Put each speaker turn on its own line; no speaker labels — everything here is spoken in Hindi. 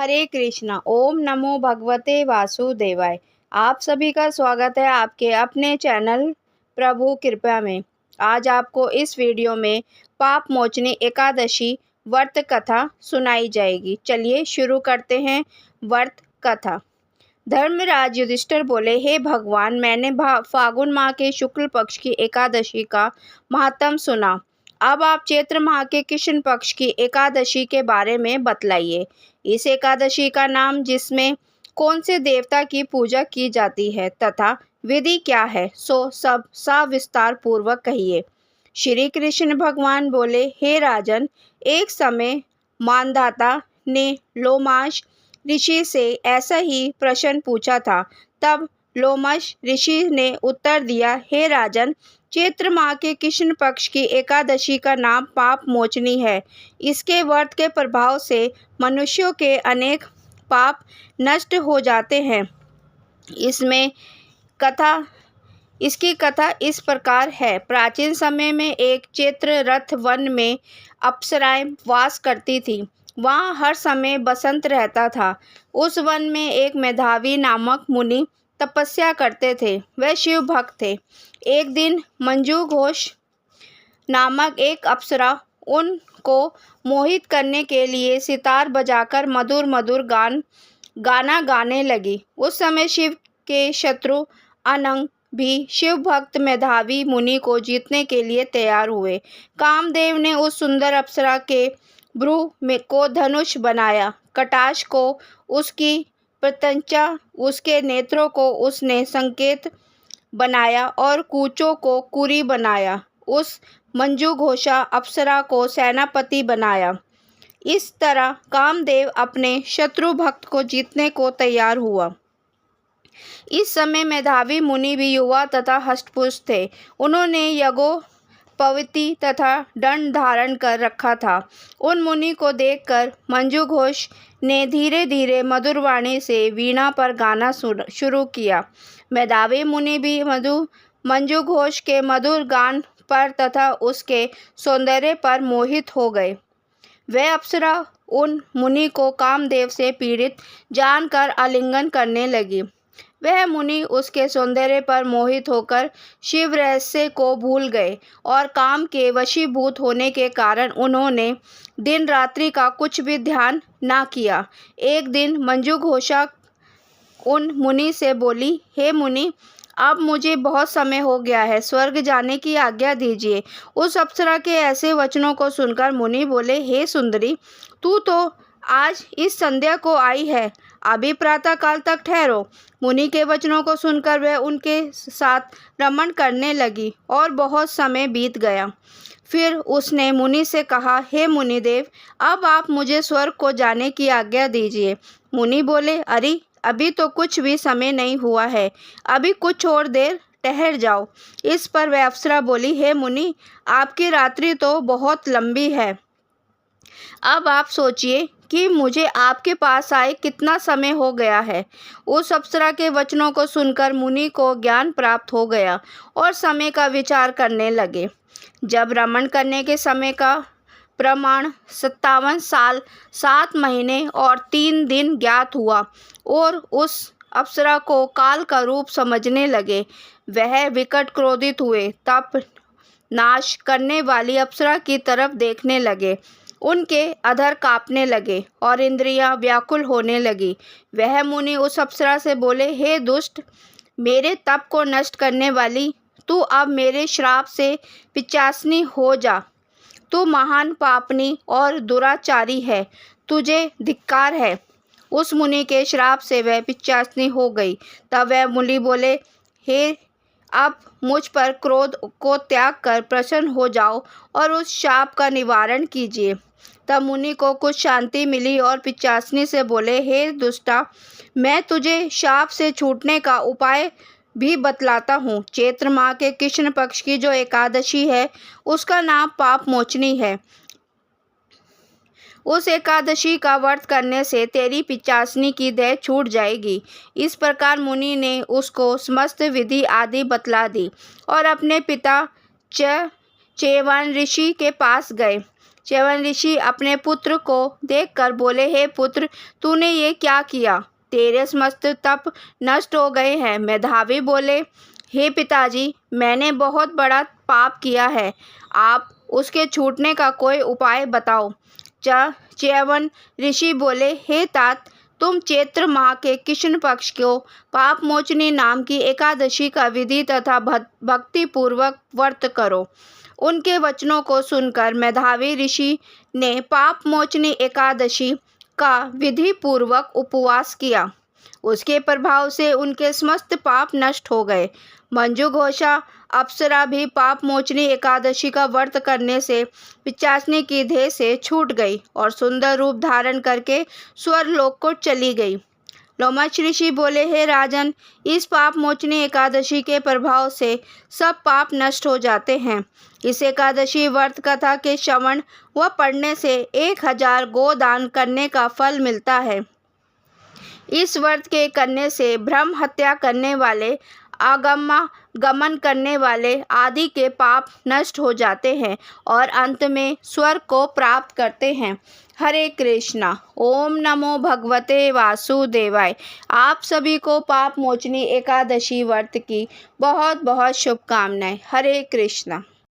हरे कृष्णा। ओम नमो भगवते वासुदेवाय। आप सभी का स्वागत है आपके अपने चैनल प्रभु कृपा में। आज आपको इस वीडियो में पाप मोचनी एकादशी व्रत कथा सुनाई जाएगी। चलिए शुरू करते हैं व्रत कथा। धर्मराज युधिष्ठिर बोले, हे भगवान, मैंने फागुन माह के शुक्ल पक्ष की एकादशी का महात्म सुना। अब आप चैत्र माह के कृष्ण पक्ष की एकादशी के बारे में बतलाइए। इस एकादशी का नाम, जिसमें कौन से देवता की पूजा की जाती है तथा विधि क्या है, सो सब सविस्तार पूर्वक कहिए। श्री कृष्ण भगवान बोले, हे राजन, एक समय मानधाता ने लोमाश ऋषि से ऐसा ही प्रश्न पूछा था। तब लोमश ऋषि ने उत्तर दिया, हे राजन, चैत्र माह के कृष्ण पक्ष की एकादशी का नाम पाप मोचनी है। इसके व्रत के प्रभाव से मनुष्यों के अनेक पाप नष्ट हो जाते हैं। इसकी कथा इस प्रकार है। प्राचीन समय में एक चैत्र रथ वन में अप्सराएं वास करती थी। वहाँ हर समय बसंत रहता था। उस वन में एक मेधावी नामक मुनि तपस्या करते थे। वह शिव भक्त थे। एक दिन मंजू घोष नामक एक अप्सरा उनको मोहित करने के लिए सितार बजाकर मधुर मधुर गाना गाने लगी। उस समय शिव के शत्रु अनंग भी शिव भक्त मेधावी मुनि को जीतने के लिए तैयार हुए। कामदेव ने उस सुंदर अप्सरा के भ्रू को धनुष बनाया, कटाक्ष को उसकी प्रत्यंचा, उसके नेत्रों को उसने संकेत बनाया और कूचों को कुरी बनाया। उस मंजू घोषा अप्सरा को सेनापति बनाया। इस तरह कामदेव अपने शत्रु भक्त को जीतने को तैयार हुआ। इस समय मेधावी मुनि भी युवा तथा हष्टपुष्ट थे। उन्होंने यज्ञोपवीत तथा दंड धारण कर रखा था। उन मुनि को देखकर मंजू घोष ने धीरे धीरे मधुरवाणी से वीणा पर गाना शुरू किया। मेधावी मुनि भी मंजू घोष के मधुर गान पर तथा उसके सौंदर्य पर मोहित हो गए। वह अप्सरा उन मुनि को कामदेव से पीड़ित जानकर आलिंगन करने लगी। वह मुनि उसके सौंदर्य पर मोहित होकर शिव रहस्य को भूल गए और काम के वशीभूत होने के कारण उन्होंने दिन रात्रि का कुछ भी ध्यान न किया। एक दिन मंजू घोषा उन मुनि से बोली, हे मुनि, अब मुझे बहुत समय हो गया है, स्वर्ग जाने की आज्ञा दीजिए। उस अप्सरा के ऐसे वचनों को सुनकर मुनि बोले, हे सुंदरी, तू तो आज इस संध्या को आई है, अभी प्रातः काल तक ठहरो। मुनि के वचनों को सुनकर वह उनके साथ रमण करने लगी और बहुत समय बीत गया। फिर उसने मुनि से कहा, हे मुनिदेव, अब आप मुझे स्वर्ग को जाने की आज्ञा दीजिए। मुनि बोले, अरे, अभी तो कुछ भी समय नहीं हुआ है, अभी कुछ और देर ठहर जाओ। इस पर वह अप्सरा बोली, हे मुनि, आपकी रात्रि तो बहुत लंबी है। अब आप सोचिए कि मुझे आपके पास आए कितना समय हो गया है। उस अप्सरा के वचनों को सुनकर मुनि को ज्ञान प्राप्त हो गया और समय का विचार करने लगे। जब रमण करने के समय का प्रमाण 57 साल 7 महीने और 3 दिन ज्ञात हुआ और उस अप्सरा को काल का रूप समझने लगे। वह विकट क्रोधित हुए, तप नाश करने वाली अप्सरा की तरफ देखने लगे। उनके अधर कांपने लगे और इंद्रियां व्याकुल होने लगी। वह मुनि उस अप्सरा से बोले, हे दुष्ट, मेरे तप को नष्ट करने वाली, तू अब मेरे श्राप से पिशाचिनी हो जा। तू महान पापनी और दुराचारी है, तुझे धिक्कार है। उस मुनि के श्राप से वह पिशाचिनी हो गई। तब वह मुनि बोले, हे, अब मुझ पर क्रोध को त्याग कर प्रसन्न हो जाओ और उस शाप का निवारण कीजिए। तब मुनि को कुछ शांति मिली और पिशाचिनी से बोले, हे दुष्टा, मैं तुझे शाप से छूटने का उपाय भी बतलाता हूँ। चैत्र माह के कृष्ण पक्ष की जो एकादशी है, उसका नाम पाप मोचनी है। उस एकादशी का व्रत करने से तेरी पिशाचिनी की देह छूट जाएगी। इस प्रकार मुनि ने उसको समस्त विधि आदि बतला दी और अपने पिता चैवान ऋषि के पास गए। च्यवन ऋषि अपने पुत्र को देखकर बोले, हे पुत्र, तूने ये क्या किया? तेरे समस्त तप नष्ट हो गए हैं। मेधावी बोले, हे पिताजी, मैंने बहुत बड़ा पाप किया है, आप उसके छूटने का कोई उपाय बताओ। च्यवन ऋषि बोले, हे तात, तुम चैत्र माह के कृष्ण पक्ष को पाप मोचनी नाम की एकादशी का विधि तथा भक्ति पूर्वक व्रत करो। उनके वचनों को सुनकर मेधावी ऋषि ने पाप मोचनी एकादशी का विधि पूर्वक उपवास किया। उसके प्रभाव से उनके समस्त पाप नष्ट हो गए। मंजुघोषा अप्सरा भी पाप मोचनी एकादशी का व्रत करने से पिशाचनी की देह से छूट गई और सुंदर रूप धारण करके स्वर्गलोक को चली गई। लोमश ऋषि बोले, हे राजन, इस पाप मोचनी एकादशी के प्रभाव से सब पाप नष्ट हो जाते हैं। इस एकादशी व्रत कथा के श्रवण व पढ़ने से 1000 गोदान करने का फल मिलता है। इस व्रत के करने से ब्रह्म हत्या करने वाले, गमन करने वाले आदि के पाप नष्ट हो जाते हैं और अंत में स्वर्ग को प्राप्त करते हैं। हरे कृष्णा। ओम नमो भगवते वासुदेवाय। आप सभी को पाप मोचनी एकादशी व्रत की बहुत बहुत शुभकामनाएं। हरे कृष्णा।